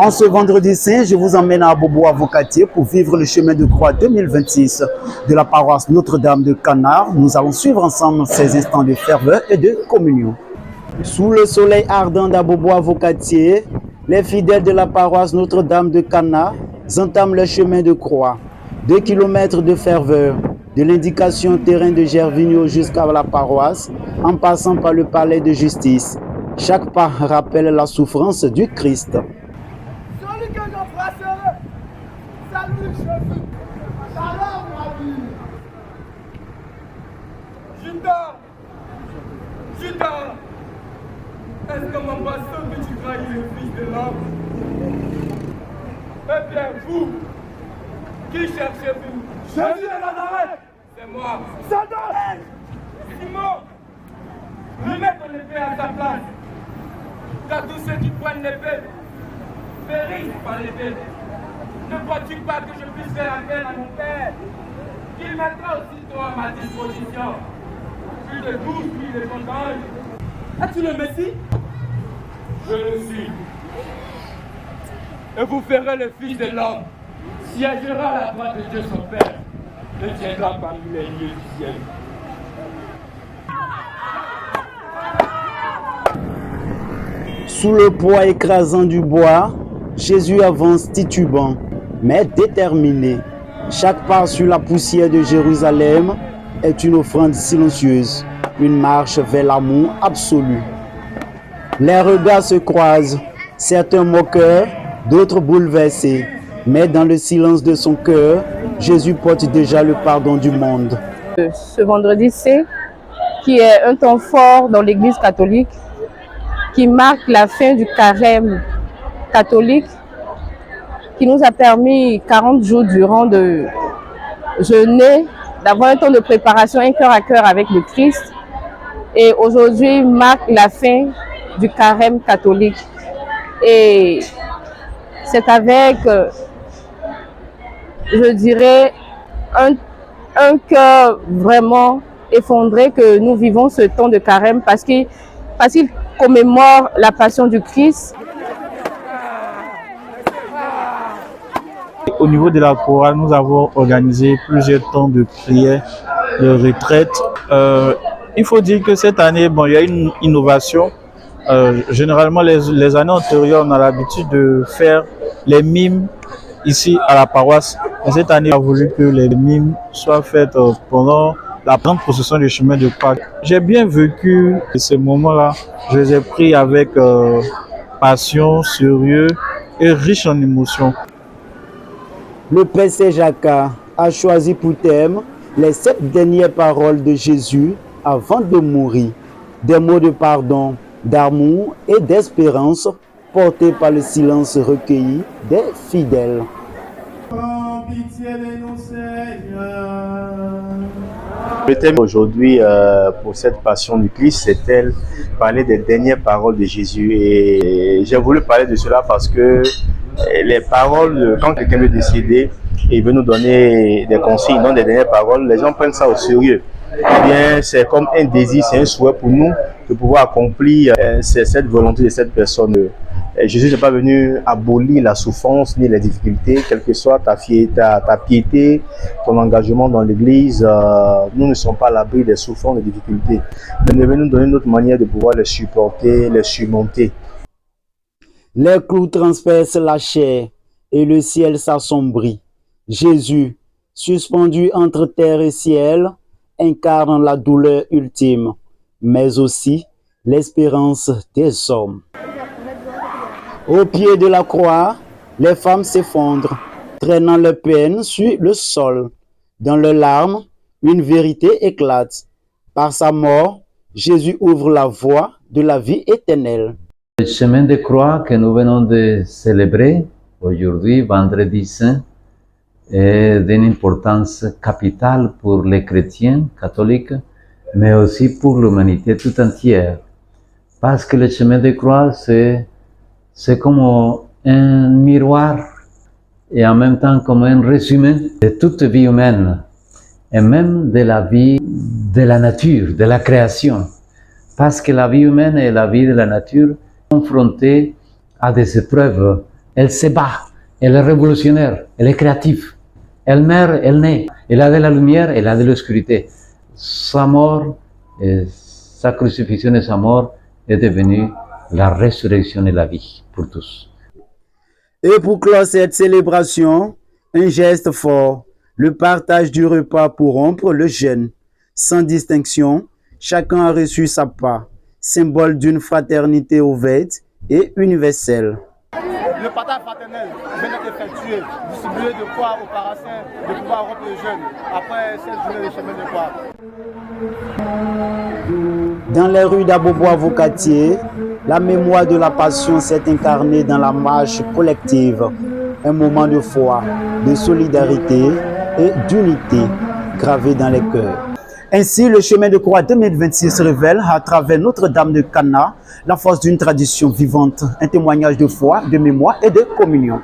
En ce vendredi saint, je vous emmène à Abobo-Avocatier pour vivre le chemin de croix 2026 de la paroisse Notre-Dame de Canard. Nous allons suivre ensemble ces instants de ferveur et de communion. Sous le soleil ardent d'Abobo-Avocatier, les fidèles de la paroisse Notre-Dame de Canard entament le chemin de croix. 2 kilomètres de ferveur, de l'indication terrain de Gervinho jusqu'à la paroisse, en passant par le palais de justice. Chaque pas rappelle la souffrance du Christ. Celui que j'embrasserai, salut Jésus, salam ma vie. Judas, Judas, est-ce que mon pasteur que tu trahis le Fils de l'homme? Eh bien, vous, qui cherchez-vous? Jésus de Nazareth. C'est moi. Satan. Simon, remets ton épée à sa place. Car tous ceux qui prennent l'épée périssent par l'épée. Ne crois-tu pas que je puisse faire appel à mon Père, qu'il mettra aussitôt à ma disposition plus de 12 000 de son ange? Es-tu le Messie? Je le suis. Et vous ferez le Fils de l'homme siégera à la droite de Dieu son Père et tiendra parmi les lieux du ciel. Sous le poids écrasant du bois, Jésus avance titubant, mais déterminé. Chaque pas sur la poussière de Jérusalem est une offrande silencieuse, une marche vers l'amour absolu. Les regards se croisent, certains moqueurs, d'autres bouleversés. Mais dans le silence de son cœur, Jésus porte déjà le pardon du monde. Ce vendredi saint, qui est un temps fort dans l'Église catholique, qui marque la fin du carême catholique, qui nous a permis 40 jours durant de jeûner, d'avoir un temps de préparation, un cœur à cœur avec le Christ. Et aujourd'hui marque la fin du carême catholique. Et c'est avec, je dirais, un cœur vraiment effondré que nous vivons ce temps de carême parce qu'il commémore la passion du Christ. Au niveau de la chorale, nous avons organisé plusieurs temps de prière, de retraite. Il faut dire que cette année, il y a une innovation. Généralement, les années antérieures, on a l'habitude de faire les mimes ici à la paroisse. Et cette année, on a voulu que les mimes soient faites pendant la grande procession du chemin de croix. J'ai bien vécu ces moments-là. Je les ai pris avec passion, sérieux et riche en émotions. Le Père Saint-Jacques a choisi pour thème les 7 dernières paroles de Jésus avant de mourir. Des mots de pardon, d'amour et d'espérance portés par le silence recueilli des fidèles. Prends pitié de nous, Seigneur. Le thème aujourd'hui pour cette passion du Christ, c'est parler des dernières paroles de Jésus. Et j'ai voulu parler de cela parce que les paroles, quand quelqu'un veut décider et veut nous donner des consignes, dans des dernières paroles, les gens prennent ça au sérieux. Eh bien, c'est comme un désir, c'est un souhait pour nous de pouvoir accomplir cette volonté de cette personne. Jésus n'est pas venu abolir la souffrance ni les difficultés, quelle que soit ta piété, ton engagement dans l'Église. Nous ne sommes pas à l'abri des souffrances, des difficultés. Mais il est venu nous donner une autre manière de pouvoir les supporter, les surmonter. Les clous transpercent la chair et le ciel s'assombrit. Jésus, suspendu entre terre et ciel, incarne la douleur ultime, mais aussi l'espérance des hommes. Au pied de la croix, les femmes s'effondrent, traînant leur peine sur le sol. Dans leurs larmes, une vérité éclate. Par sa mort, Jésus ouvre la voie de la vie éternelle. Le chemin de croix que nous venons de célébrer aujourd'hui, vendredi saint, est d'une importance capitale pour les chrétiens catholiques, mais aussi pour l'humanité tout entière. Parce que le chemin de croix, c'est comme un miroir et en même temps comme un résumé de toute vie humaine et même de la vie de la nature, de la création. Parce que la vie humaine et la vie de la nature sont confrontées à des épreuves Elle se bat, elle est révolutionnaire, elle est créative. Elle meurt, elle naît. Elle a de la lumière, elle a de l'obscurité. Sa mort, sa crucifixion et sa mort est devenue la résurrection et la vie pour tous. Et pour clore cette célébration, un geste fort, le partage du repas pour rompre le jeûne. Sans distinction, chacun a reçu sa part, symbole d'une fraternité ouverte et universelle. Le partage fraternel vient d'être effectué, distribué de quoi aux parassins de pouvoir rompre le jeûne après cette journée de chemin de croix. Dans les rues d'Abobo-Avocatier, la mémoire de la Passion s'est incarnée dans la marche collective, un moment de foi, de solidarité et d'unité gravé dans les cœurs. Ainsi, le chemin de croix 2026 révèle à travers Notre-Dame de Cana la force d'une tradition vivante, un témoignage de foi, de mémoire et de communion.